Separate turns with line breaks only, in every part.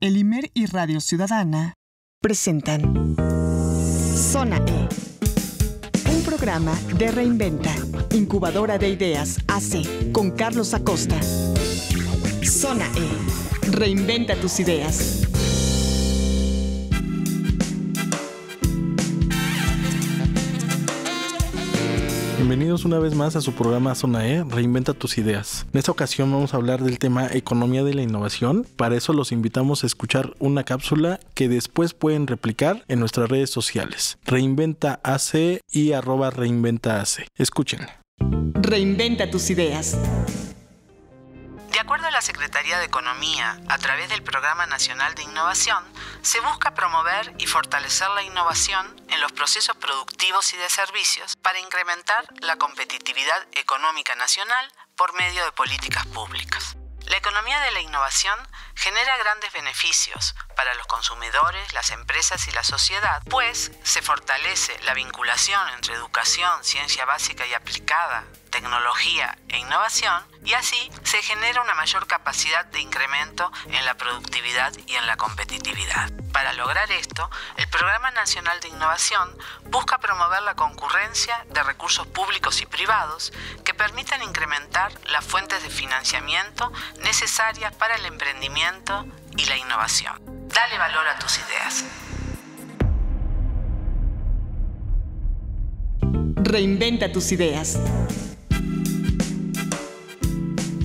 El IMER y Radio Ciudadana presentan Zona E, un programa de Reinventa, incubadora de ideas AC, con Carlos Acosta. Zona E, reinventa tus ideas.
Bienvenidos una vez más a su programa Zona E, Reinventa tus ideas. En esta ocasión vamos a hablar del tema Economía de la Innovación. Para eso los invitamos a escuchar una cápsula que después pueden replicar en nuestras redes sociales. Reinventa AC y @ReinventaAC. Escuchen.
Reinventa tus ideas.
De acuerdo a la Secretaría de Economía, a través del Programa Nacional de Innovación, se busca promover y fortalecer la innovación en los procesos productivos y de servicios para incrementar la competitividad económica nacional por medio de políticas públicas. La economía de la innovación genera grandes beneficios para los consumidores, las empresas y la sociedad, pues se fortalece la vinculación entre educación, ciencia básica y aplicada, tecnología e innovación, y así se genera una mayor capacidad de incremento en la productividad y en la competitividad. Para lograr esto, el Programa Nacional de Innovación busca promover la concurrencia de recursos públicos y privados que permitan incrementar las fuentes de financiamiento necesarias para el emprendimiento y la innovación. Dale valor a tus ideas.
Reinventa tus ideas.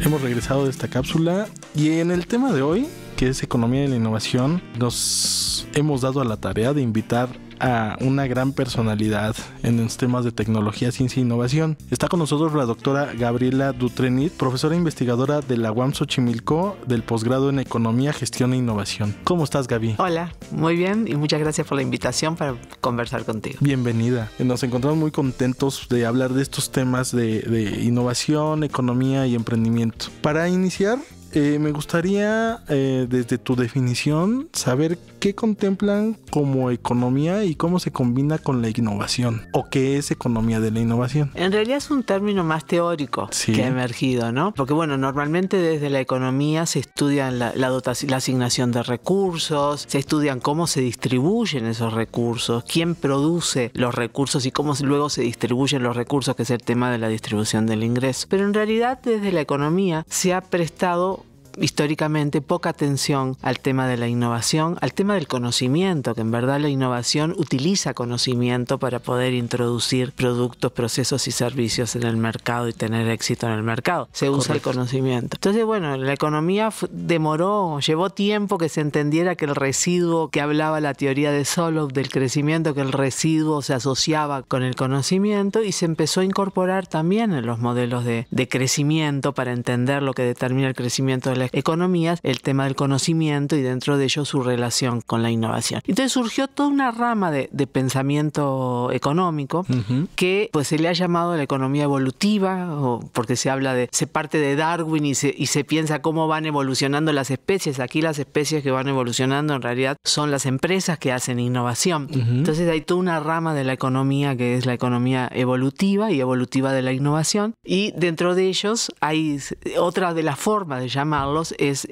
Hemos regresado de esta cápsula y en el tema de hoy, que es Economía de la Innovación, nos hemos dado a la tarea de invitar a una gran personalidad en los temas de tecnología, ciencia e innovación. Está con nosotros la doctora Gabriela Dutrenit, profesora investigadora de la UAM Xochimilco del posgrado en Economía, Gestión e Innovación. ¿Cómo estás, Gaby?
Hola, muy bien y muchas gracias por la invitación para conversar contigo.
Bienvenida. Nos encontramos muy contentos de hablar de estos temas de innovación, economía y emprendimiento. Para iniciar, me gustaría, desde tu definición, saber qué contemplan como economía y cómo se combina con la innovación, o qué es economía de la innovación.
En realidad es un término más teórico que ha emergido, ¿no? Porque bueno, normalmente desde la economía se estudia la asignación de recursos, se estudian cómo se distribuyen esos recursos, quién produce los recursos y cómo luego se distribuyen los recursos, que es el tema de la distribución del ingreso. Pero en realidad desde la economía se ha prestado históricamente poca atención al tema de la innovación, al tema del conocimiento, que en verdad la innovación utiliza conocimiento para poder introducir productos, procesos y servicios en el mercado y tener éxito en el mercado. Se usa el conocimiento. Entonces, bueno, la economía llevó tiempo que se entendiera que el residuo que hablaba la teoría de Solow del crecimiento, que el residuo se asociaba con el conocimiento, y se empezó a incorporar también en los modelos de crecimiento para entender lo que determina el crecimiento de las economías, el tema del conocimiento y dentro de ello su relación con la innovación. Entonces surgió toda una rama de pensamiento económico que pues se le ha llamado la economía evolutiva, porque se parte de Darwin y se piensa cómo van evolucionando las especies. Aquí las especies que van evolucionando en realidad son las empresas que hacen innovación. Entonces hay toda una rama de la economía que es la economía evolutiva y evolutiva de la innovación, y dentro de ellos hay otra de las formas de llamarlo es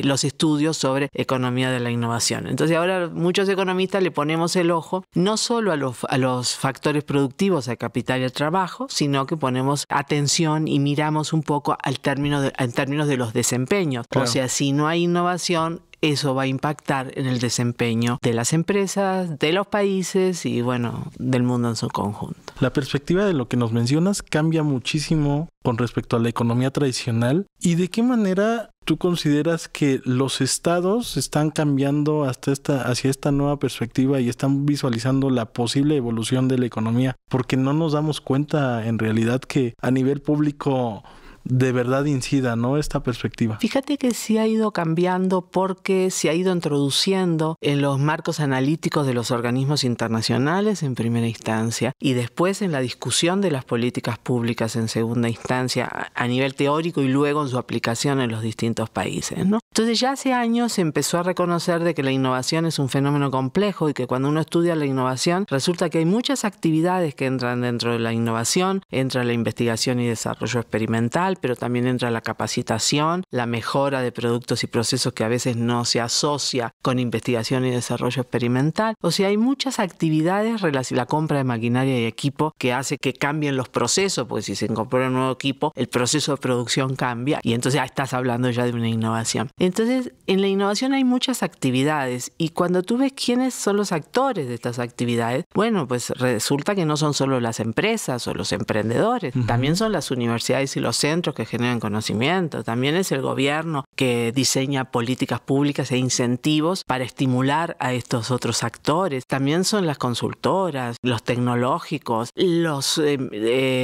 los estudios sobre economía de la innovación. Entonces ahora muchos economistas le ponemos el ojo no solo a los factores productivos, al capital y al trabajo, sino que ponemos atención y miramos un poco en términos de los desempeños. Claro. O sea, si no hay innovación, eso va a impactar en el desempeño de las empresas, de los países y, bueno, del mundo en su conjunto.
La perspectiva de lo que nos mencionas cambia muchísimo con respecto a la economía tradicional. ¿Y de qué manera tú consideras que los estados están cambiando hacia esta nueva perspectiva y están visualizando la posible evolución de la economía? Porque no nos damos cuenta en realidad que a nivel público de verdad incida, ¿no?, esta perspectiva.
Fíjate que sí ha ido cambiando porque se ha ido introduciendo en los marcos analíticos de los organismos internacionales en primera instancia y después en la discusión de las políticas públicas en segunda instancia a nivel teórico y luego en su aplicación en los distintos países, ¿no? Entonces ya hace años se empezó a reconocer de que la innovación es un fenómeno complejo y que cuando uno estudia la innovación resulta que hay muchas actividades que entran dentro de la innovación. Entra la investigación y desarrollo experimental, pero también entra la capacitación, la mejora de productos y procesos que a veces no se asocia con investigación y desarrollo experimental. O sea, hay muchas actividades, la compra de maquinaria y equipo que hace que cambien los procesos, porque si se incorpora un nuevo equipo, el proceso de producción cambia y entonces estás hablando ya de una innovación. Entonces, en la innovación hay muchas actividades y cuando tú ves quiénes son los actores de estas actividades, bueno, pues resulta que no son solo las empresas o los emprendedores, también son las universidades y los centros que generan conocimiento, también es el gobierno que diseña políticas públicas e incentivos para estimular a estos otros actores, también son las consultoras, los tecnológicos, los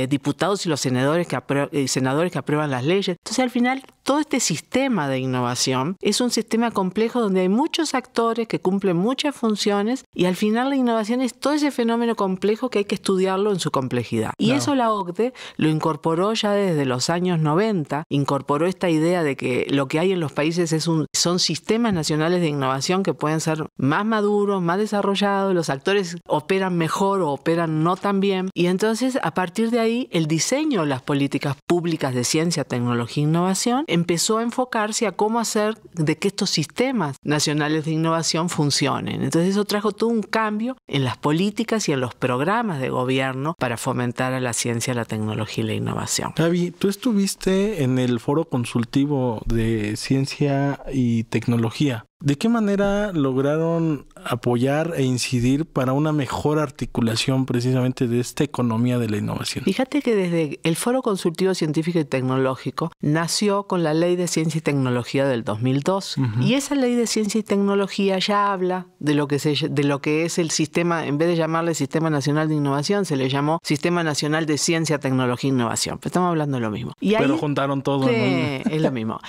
diputados y los senadores que aprueban las leyes. Entonces, al final, todo este sistema de innovación es un sistema complejo donde hay muchos actores que cumplen muchas funciones y al final la innovación es todo ese fenómeno complejo que hay que estudiarlo en su complejidad. Y eso la OCDE lo incorporó ya desde los años 90, incorporó esta idea de que lo que hay en los países son sistemas nacionales de innovación que pueden ser más maduros, más desarrollados, los actores operan mejor o operan no tan bien. Y entonces, a partir de ahí, el diseño de las políticas públicas de ciencia, tecnología e innovación empezó a enfocarse a cómo hacer de que estos sistemas nacionales de innovación funcionen. Entonces eso trajo todo un cambio en las políticas y en los programas de gobierno para fomentar a la ciencia, la tecnología y la innovación.
Gaby, tú estuviste en el Foro Consultivo de Ciencia y Tecnología. ¿De qué manera lograron apoyar e incidir para una mejor articulación precisamente de esta economía de la innovación?
Fíjate que desde el Foro Consultivo Científico y Tecnológico nació con la Ley de Ciencia y Tecnología del 2002. Y esa Ley de Ciencia y Tecnología ya habla de lo que es el sistema, en vez de llamarle Sistema Nacional de Innovación, se le llamó Sistema Nacional de Ciencia, Tecnología e Innovación. Pero estamos hablando de lo mismo. Y
pero
ahí,
juntaron todo.
Sí, es lo mismo.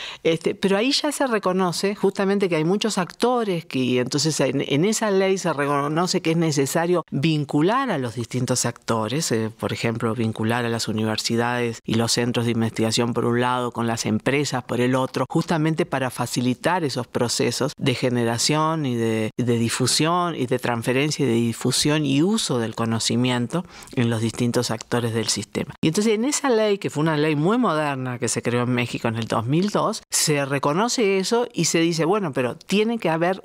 Pero ahí ya se reconoce justamente que hay muchos actores y entonces en esa ley se reconoce que es necesario vincular a los distintos actores, por ejemplo, vincular a las universidades y los centros de investigación por un lado, con las empresas por el otro, justamente para facilitar esos procesos de generación y de difusión y de transferencia y de difusión y uso del conocimiento en los distintos actores del sistema. Y entonces en esa ley, que fue una ley muy moderna que se creó en México en el 2002, se reconoce eso y se dice, bueno, pero tiene que haber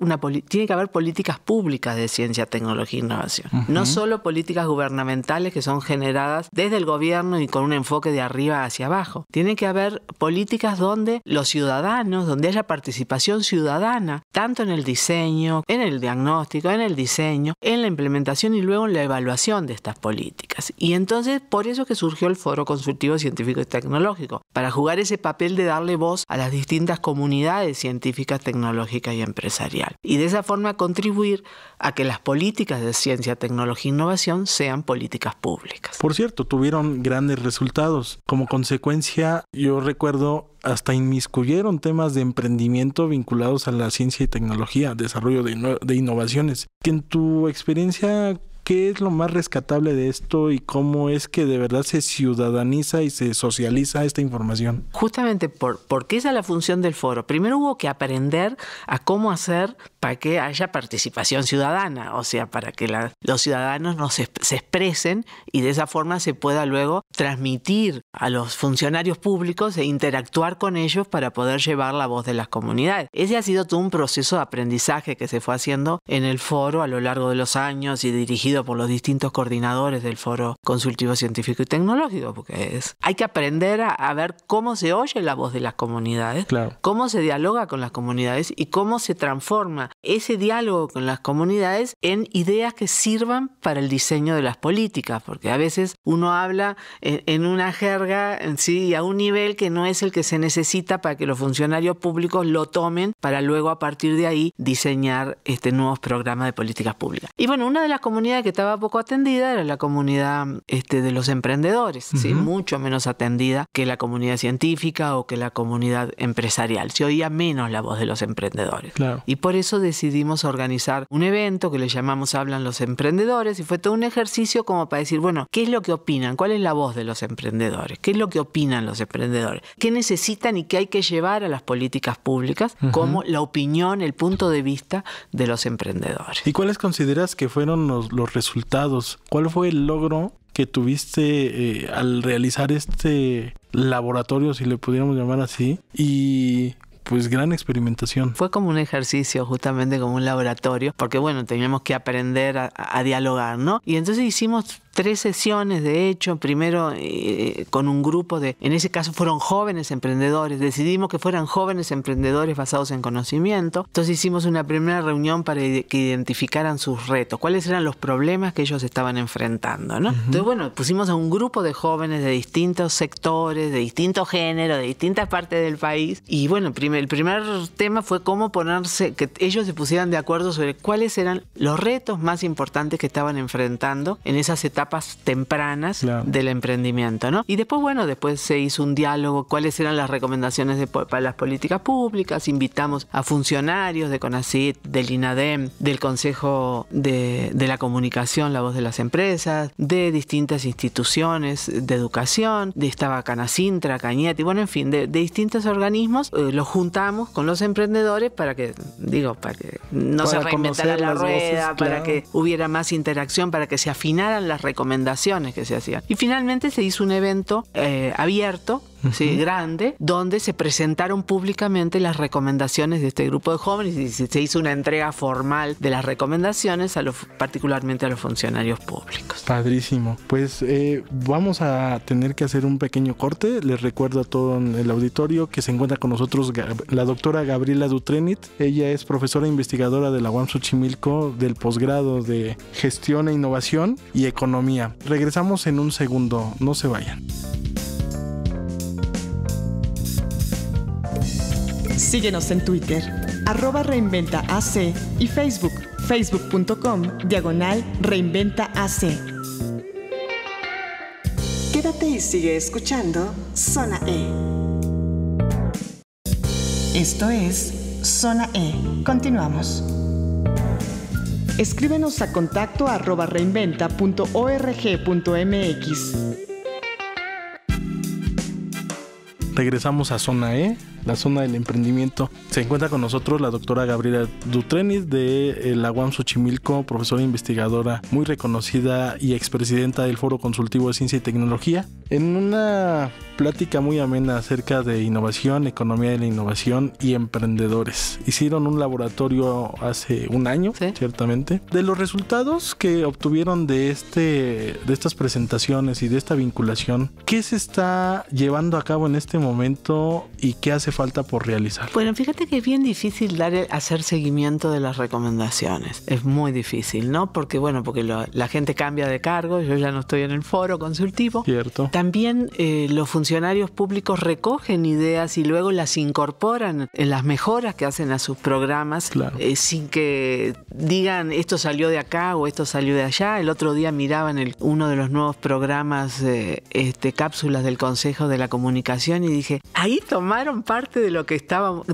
políticas públicas de ciencia, tecnología e innovación. No solo políticas gubernamentales que son generadas desde el gobierno y con un enfoque de arriba hacia abajo. Tiene que haber políticas donde los ciudadanos, donde haya participación ciudadana, tanto en el diseño, en el diagnóstico, en el diseño, en la implementación y luego en la evaluación de estas políticas. Y entonces, por eso que surgió el Foro Consultivo Científico y Tecnológico, para jugar ese papel de darle voz a las distintas comunidades científicas, tecnológicas y empresarial. Y de esa forma contribuir a que las políticas de ciencia, tecnología e innovación sean políticas públicas.
Por cierto, tuvieron grandes resultados. Como consecuencia, yo recuerdo, hasta inmiscuyeron temas de emprendimiento vinculados a la ciencia y tecnología, desarrollo de innovaciones. Que en tu experiencia, ¿qué es lo más rescatable de esto y cómo es que de verdad se ciudadaniza y se socializa esta información?
Justamente porque esa es la función del foro. Primero hubo que aprender a cómo hacer para que haya participación ciudadana, o sea, para que los ciudadanos se expresen y de esa forma se pueda luego transmitir a los funcionarios públicos e interactuar con ellos para poder llevar la voz de las comunidades. Ese ha sido todo un proceso de aprendizaje que se fue haciendo en el foro a lo largo de los años y dirigido por los distintos coordinadores del Foro Consultivo Científico y Tecnológico, porque hay que aprender a ver cómo se oye la voz de las comunidades,
claro,
cómo se dialoga con las comunidades y cómo se transforma ese diálogo con las comunidades en ideas que sirvan para el diseño de las políticas, porque a veces uno habla en una jerga, sí, a un nivel que no es el que se necesita para que los funcionarios públicos lo tomen para luego a partir de ahí diseñar nuevos programas de políticas públicas. Y bueno, una de las comunidades que estaba poco atendida era la comunidad de los emprendedores, ¿sí? Mucho menos atendida que la comunidad científica o que la comunidad empresarial. Se oía menos la voz de los emprendedores.
Claro.
Y por eso decidimos organizar un evento que le llamamos Hablan los Emprendedores, y fue todo un ejercicio como para decir, bueno, ¿qué es lo que opinan? ¿Cuál es la voz de los emprendedores? ¿Qué es lo que opinan los emprendedores? ¿Qué necesitan y qué hay que llevar a las políticas públicas como la opinión, el punto de vista de los emprendedores?
¿Y cuáles consideras que fueron los resultados? ¿Cuál fue el logro que tuviste al realizar este laboratorio, si le pudiéramos llamar así? Y pues gran experimentación.
Fue como un ejercicio, justamente como un laboratorio, porque bueno, teníamos que aprender a dialogar, ¿no? Y entonces hicimos 3 sesiones, de hecho, primero con un grupo en ese caso fueron jóvenes emprendedores, decidimos que fueran jóvenes emprendedores basados en conocimiento, entonces hicimos una primera reunión para que identificaran sus retos, cuáles eran los problemas que ellos estaban enfrentando, ¿no? Entonces, bueno, pusimos a un grupo de jóvenes de distintos sectores, de distintos géneros, de distintas partes del país, y bueno, el primer tema fue cómo que ellos se pusieran de acuerdo sobre cuáles eran los retos más importantes que estaban enfrentando en esas etapas tempranas del emprendimiento, ¿no? Y después, bueno, después se hizo un diálogo, cuáles eran las recomendaciones para las políticas públicas, invitamos a funcionarios de CONACYT, del INADEM, del Consejo de la Comunicación, La Voz de las Empresas, de distintas instituciones de educación, estaba Canacintra, Cañete, y bueno, en fin, de distintos organismos, los juntamos con los emprendedores para que no se reinventara la rueda, para que hubiera más interacción, para que se afinaran las recomendaciones que se hacían. Y finalmente se hizo un evento abierto, sí, grande, donde se presentaron públicamente las recomendaciones de este grupo de jóvenes y se hizo una entrega formal de las recomendaciones particularmente a los funcionarios públicos.
Padrísimo. Pues vamos a tener que hacer un pequeño corte. Les recuerdo a todo el auditorio que se encuentra con nosotros la doctora Gabriela Dutrenit. Ella es profesora investigadora de la UAM Xochimilco del posgrado de Gestión e Innovación y Economía. Regresamos en un segundo. No se vayan.
Síguenos en Twitter, @reinventaac y Facebook, facebook.com/reinventaac. Quédate y sigue escuchando Zona E. Esto es Zona E. Continuamos. Escríbenos a contacto @reinventa.org.mx.
Regresamos a Zona E, la zona del emprendimiento. Se encuentra con nosotros la doctora Gabriela Dutrenit de la UAM Xochimilco, profesora investigadora muy reconocida y expresidenta del Foro Consultivo de Ciencia y Tecnología, en una plática muy amena acerca de innovación, economía de la innovación y emprendedores. Hicieron un laboratorio hace un año, ¿sí? Ciertamente. De los resultados que obtuvieron de estas presentaciones y de esta vinculación, ¿qué se está llevando a cabo en este momento y qué hace falta por realizar?
Bueno, fíjate que es bien difícil hacer seguimiento de las recomendaciones. Es muy difícil, ¿no? Porque la gente cambia de cargo, yo ya no estoy en el foro consultivo.
Cierto.
También los funcionarios públicos recogen ideas y luego las incorporan en las mejoras que hacen a sus programas, claro. Sin que digan esto salió de acá o esto salió de allá. El otro día miraba en uno de los nuevos programas cápsulas del Consejo de la Comunicación y dije, ahí tomaron parte de lo que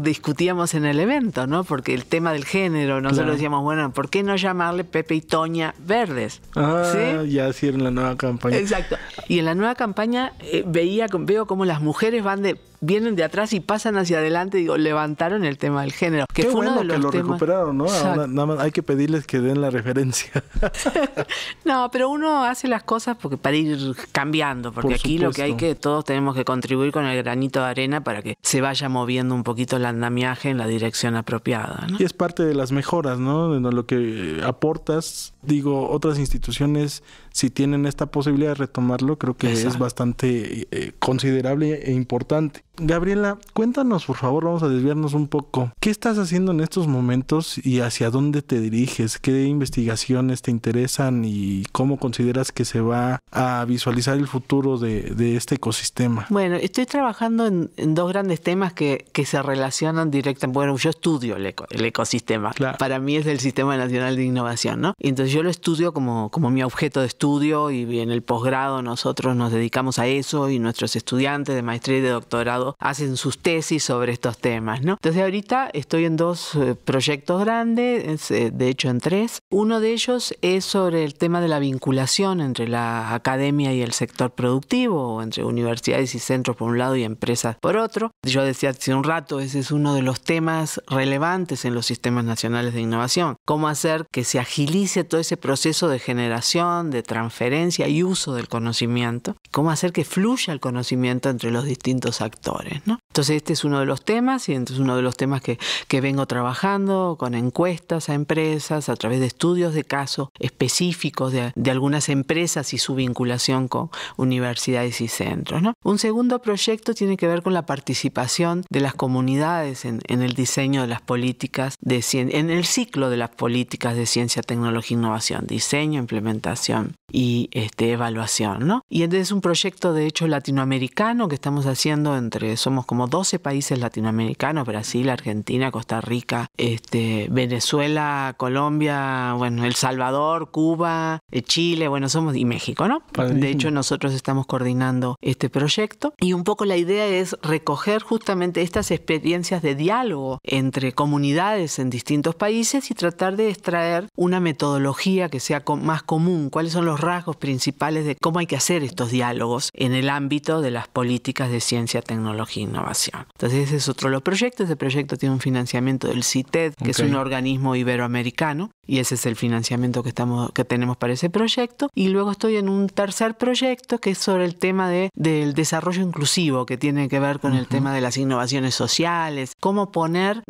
discutíamos en el evento, ¿no? Porque el tema del género, nosotros decíamos, bueno, ¿por qué no llamarle Pepe y Toña Verdes?
¿Sí? Ya hicieron la nueva campaña.
Exacto. Y en la nueva campaña veo cómo las mujeres vienen de atrás y pasan hacia adelante, levantaron el tema del género.
Que fue uno de los temas. Recuperaron, ¿no? Ahora nada más hay que pedirles que den la referencia.
No, pero uno hace las cosas para ir cambiando, porque aquí lo que todos tenemos que contribuir con el granito de arena para que se vaya moviendo un poquito el andamiaje en la dirección apropiada, ¿no?
Y es parte de las mejoras, ¿no? De lo que aportas. Otras instituciones, si tienen esta posibilidad de retomarlo, creo que es bastante considerable e importante. Gabriela, cuéntanos, por favor, vamos a desviarnos un poco. ¿Qué estás haciendo en estos momentos y hacia dónde te diriges? ¿Qué investigaciones te interesan y cómo consideras que se va a visualizar el futuro de este ecosistema?
Bueno, estoy trabajando en 2 grandes temas que se relacionan directamente. Bueno, yo estudio el ecosistema. Claro. Para mí es el Sistema Nacional de Innovación, ¿no? Y entonces yo lo estudio como mi objeto de estudio y en el posgrado nosotros nos dedicamos a eso y nuestros estudiantes de maestría y de doctorado doctorado hacen sus tesis sobre estos temas, ¿no? Entonces ahorita estoy en 2 proyectos grandes, de hecho en 3. Uno de ellos es sobre el tema de la vinculación entre la academia y el sector productivo, entre universidades y centros por un lado y empresas por otro. Yo decía hace un rato, ese es uno de los temas relevantes en los sistemas nacionales de innovación. Cómo hacer que se agilice todo ese proceso de generación, de transferencia y uso del conocimiento. Cómo hacer que fluya el conocimiento entre los distintos actores, ¿no? Entonces este es uno de los temas, y entonces uno de los temas que vengo trabajando con encuestas a empresas, a través de estudios de casos específicos de algunas empresas y su vinculación con universidades y centros, ¿no? Un segundo proyecto tiene que ver con la participación de las comunidades en el diseño de las políticas de ciencia, en el ciclo de las políticas de ciencia, tecnología e innovación, diseño, implementación y evaluación, ¿no? Y entonces es un proyecto de hecho latinoamericano que estamos haciendo somos como 12 países latinoamericanos: Brasil, Argentina, Costa Rica, Venezuela, Colombia, bueno, El Salvador, Cuba, Chile, bueno, y México, ¿no? Padrísimo. De hecho, nosotros estamos coordinando este proyecto y un poco la idea es recoger justamente estas experiencias de diálogo entre comunidades en distintos países y tratar de extraer una metodología que sea más común. ¿Cuáles son los rasgos principales de cómo hay que hacer estos diálogos en el ámbito de las políticas de ciencia, tecnología e innovación? Entonces ese es otro de los proyectos. Este proyecto tiene un financiamiento del CITED, que es un organismo iberoamericano, y ese es el financiamiento que tenemos para ese proyecto. Y luego estoy en un tercer proyecto que es sobre el tema del desarrollo inclusivo, que tiene que ver con el tema de las innovaciones sociales, cómo poner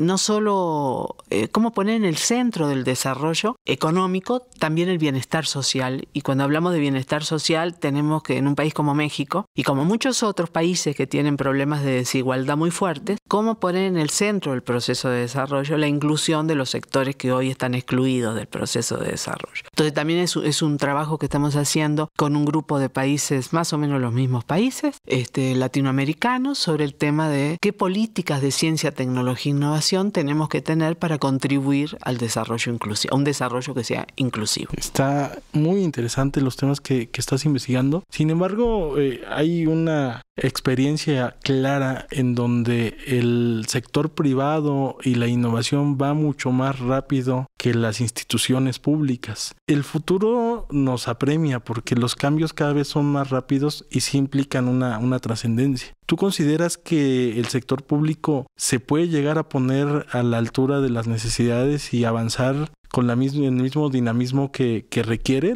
cómo poner en el centro del desarrollo económico también el bienestar social. Y cuando hablamos de bienestar social, tenemos que en un país como México y como muchos otros países que tienen problemas de desigualdad muy fuertes, cómo poner en el centro del proceso de desarrollo la inclusión de los sectores que hoy están excluidos del proceso de desarrollo. Entonces también es un trabajo que estamos haciendo con un grupo de países, más o menos los mismos países, latinoamericanos, sobre el tema de qué políticas de ciencia, tecnología e innovación tenemos que tener para contribuir al desarrollo inclusivo, a un desarrollo que sea inclusivo.
Está muy interesante los temas que estás investigando. Sin embargo, hay una experiencia clara en donde el sector privado y la innovación va mucho más rápido que las instituciones públicas. El futuro nos apremia porque los cambios cada vez son más rápidos y sí implican una trascendencia. ¿Tú consideras que el sector público se puede llegar a poner a la altura de las necesidades y avanzar con el mismo dinamismo que requiere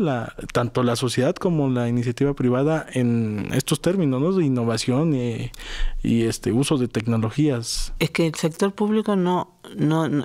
tanto la sociedad como la iniciativa privada en estos términos, ¿no? De innovación y uso de tecnologías?
Es que el sector público no,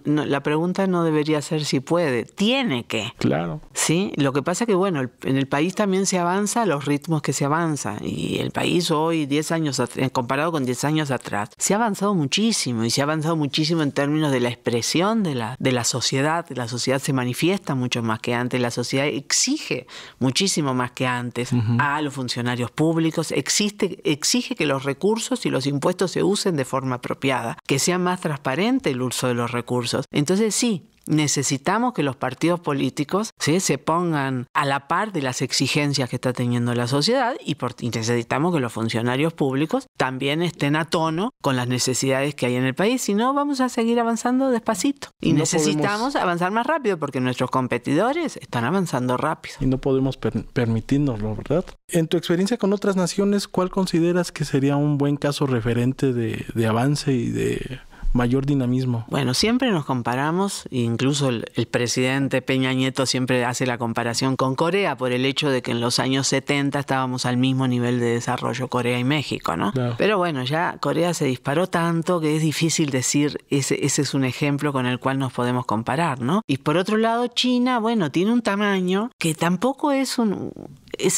la pregunta no debería ser si puede, tiene que.
Claro.
Sí, lo que pasa es que, bueno, en el país también se avanza a los ritmos que se avanza, y el país hoy, 10 años comparado con 10 años atrás, se ha avanzado muchísimo, y se ha avanzado muchísimo en términos de la expresión de la sociedad. La sociedad se manifiesta mucho más que antes, la sociedad exige muchísimo más que antes a los funcionarios públicos, exige que los recursos y los impuestos se usen de forma apropiada, que sea más transparente el uso de los recursos. Entonces sí, necesitamos que los partidos políticos se pongan a la par de las exigencias que está teniendo la sociedad, y necesitamos que los funcionarios públicos también estén a tono con las necesidades que hay en el país. Si no, vamos a seguir avanzando despacito y necesitamos avanzar más rápido porque nuestros competidores están avanzando rápido.
Y no podemos permitirnoslo, ¿verdad? En tu experiencia con otras naciones, ¿cuál consideras que sería un buen caso referente de avance y de mayor dinamismo?
Bueno, siempre nos comparamos, incluso el presidente Peña Nieto siempre hace la comparación con Corea por el hecho de que en los años 70 estábamos al mismo nivel de desarrollo Corea y México, ¿no? Claro. Pero bueno, ya Corea se disparó tanto que es difícil decir ese es un ejemplo con el cual nos podemos comparar, ¿no? Y por otro lado, China, bueno, tiene un tamaño que tampoco es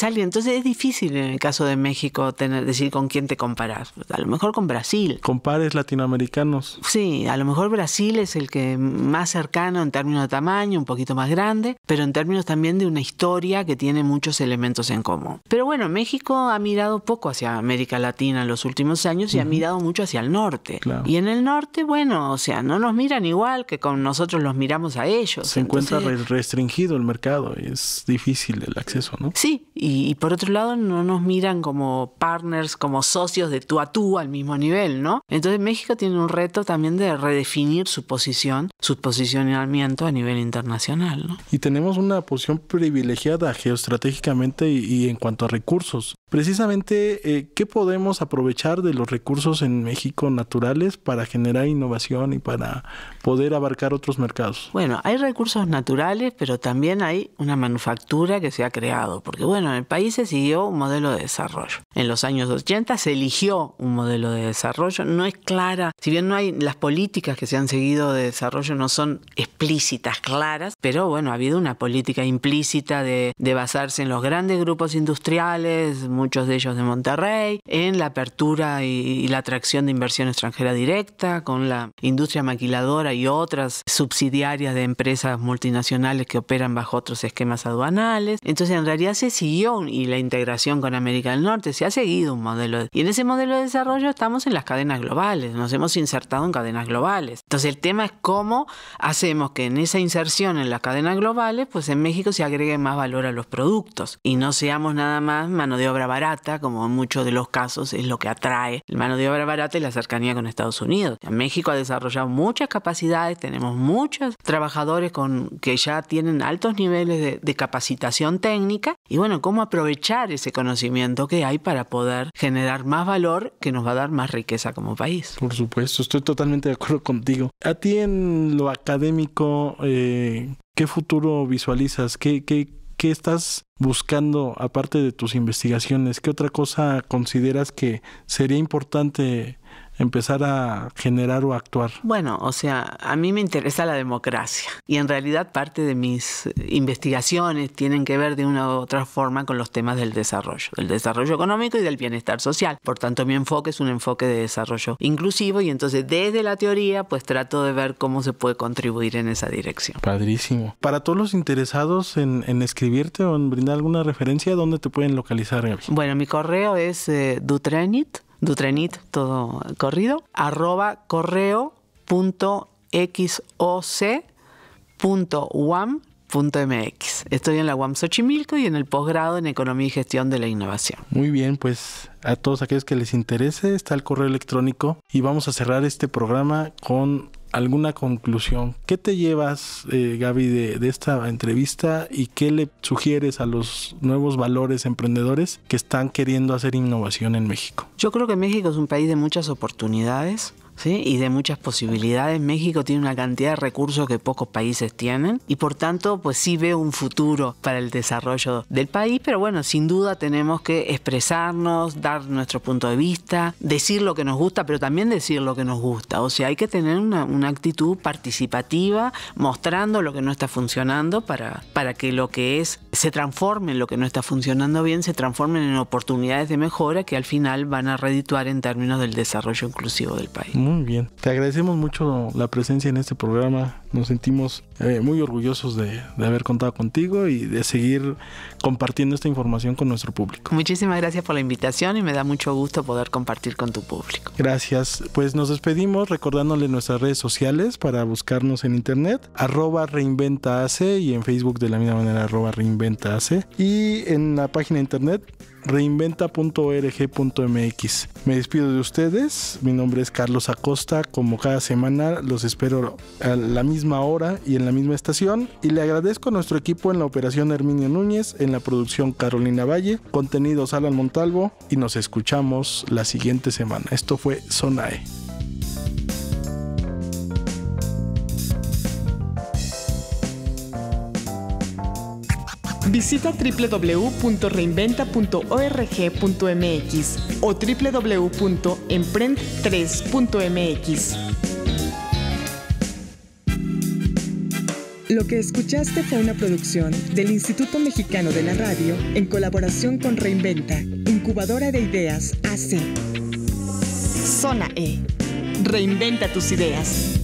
alguien. Entonces es difícil en el caso de México decir con quién te comparas. A lo mejor con Brasil.
Compares latinoamericanos.
Sí, a lo mejor Brasil es el que más cercano en términos de tamaño, un poquito más grande, pero en términos también de una historia que tiene muchos elementos en común. Pero bueno, México ha mirado poco hacia América Latina en los últimos años y ha mirado mucho hacia el norte. Claro. Y en el norte, bueno, o sea, no nos miran igual que con nosotros los miramos a ellos.
Se encuentra restringido el mercado y es difícil el acceso, ¿no?
Sí. y por otro lado no nos miran como partners, como socios de tú a tú al mismo nivel, ¿no? Entonces México tiene un reto también de redefinir su posición, su posicionamiento a nivel internacional, ¿no?
Y tenemos una posición privilegiada geoestratégicamente y en cuanto a recursos. Precisamente, ¿qué podemos aprovechar de los recursos en México naturales para generar innovación y para poder abarcar otros mercados?
Bueno, hay recursos naturales, pero también hay una manufactura que se ha creado, porque bueno, en el país se siguió un modelo de desarrollo. En los años 80 se eligió un modelo de desarrollo, no es clara, si bien no hay, las políticas que se han seguido de desarrollo no son explícitas, claras, pero bueno, ha habido una política implícita de basarse en los grandes grupos industriales, muchos de ellos de Monterrey, en la apertura y la atracción de inversión extranjera directa, con la industria maquiladora y otras subsidiarias de empresas multinacionales que operan bajo otros esquemas aduanales. Entonces, en realidad se siguió, y la integración con América del Norte, se ha seguido un modelo. Y en ese modelo de desarrollo estamos en las cadenas globales, nos hemos insertado en cadenas globales. Entonces, el tema es cómo hacemos que en esa inserción en las cadenas globales, pues en México se agregue más valor a los productos y no seamos nada más mano de obra barata, como en muchos de los casos es lo que atrae el mano de obra barata y la cercanía con Estados Unidos. México ha desarrollado muchas capacidades, tenemos muchos trabajadores que ya tienen altos niveles de capacitación técnica y bueno, cómo aprovechar ese conocimiento que hay para poder generar más valor que nos va a dar más riqueza como país.
Por supuesto, estoy totalmente de acuerdo contigo. A ti en lo académico, ¿qué futuro visualizas? ¿Qué estás buscando aparte de tus investigaciones? ¿Qué otra cosa consideras que sería importante empezar a generar o actuar?
Bueno, o sea, a mí me interesa la democracia y en realidad parte de mis investigaciones tienen que ver de una u otra forma con los temas del desarrollo económico y del bienestar social. Por tanto, mi enfoque es un enfoque de desarrollo inclusivo y entonces desde la teoría pues trato de ver cómo se puede contribuir en esa dirección.
Padrísimo. Para todos los interesados en escribirte o en brindar alguna referencia, ¿dónde te pueden localizar, Gaby?
Bueno, mi correo es Dutrenit, todo corrido, @correo.xoc.uam.mx. Estoy en la UAM Xochimilco y en el posgrado en Economía y Gestión de la Innovación.
Muy bien, pues a todos aquellos que les interese está el correo electrónico y vamos a cerrar este programa con alguna conclusión. ¿Qué te llevas, Gaby, de esta entrevista y qué le sugieres a los nuevos valores emprendedores que están queriendo hacer innovación en México?
Yo creo que México es un país de muchas oportunidades, ¿sí? Y de muchas posibilidades. México tiene una cantidad de recursos que pocos países tienen y por tanto pues sí veo un futuro para el desarrollo del país, pero bueno, sin duda tenemos que expresarnos, dar nuestro punto de vista, decir lo que nos gusta, pero también decir lo que nos gusta. O sea, hay que tener una actitud participativa, mostrando lo que no está funcionando para que lo que es se transforme en lo que no está funcionando bien, se transformen en oportunidades de mejora que al final van a redituar en términos del desarrollo inclusivo del país.
Muy bien. Te agradecemos mucho la presencia en este programa. Nos sentimos muy orgullosos de haber contado contigo y de seguir compartiendo esta información con nuestro público.
Muchísimas gracias por la invitación y me da mucho gusto poder compartir con tu público.
Gracias. Pues nos despedimos recordándole nuestras redes sociales para buscarnos en internet, @reinventaac y en Facebook de la misma manera @reinventaac y en la página de internet reinventa.org.mx. Me despido de ustedes. Mi nombre es Carlos Acosta. Como cada semana los espero a la misma hora y en la misma estación. Y le agradezco a nuestro equipo en la operación Herminio Núñez, en la producción Carolina Valle, contenidos Alan Montalvo y nos escuchamos la siguiente semana. Esto fue Zona E.
Visita www.reinventa.org.mx o www.emprend3.mx. Lo que escuchaste fue una producción del Instituto Mexicano de la Radio en colaboración con Reinventa, incubadora de ideas AC. Zona E. Reinventa tus ideas.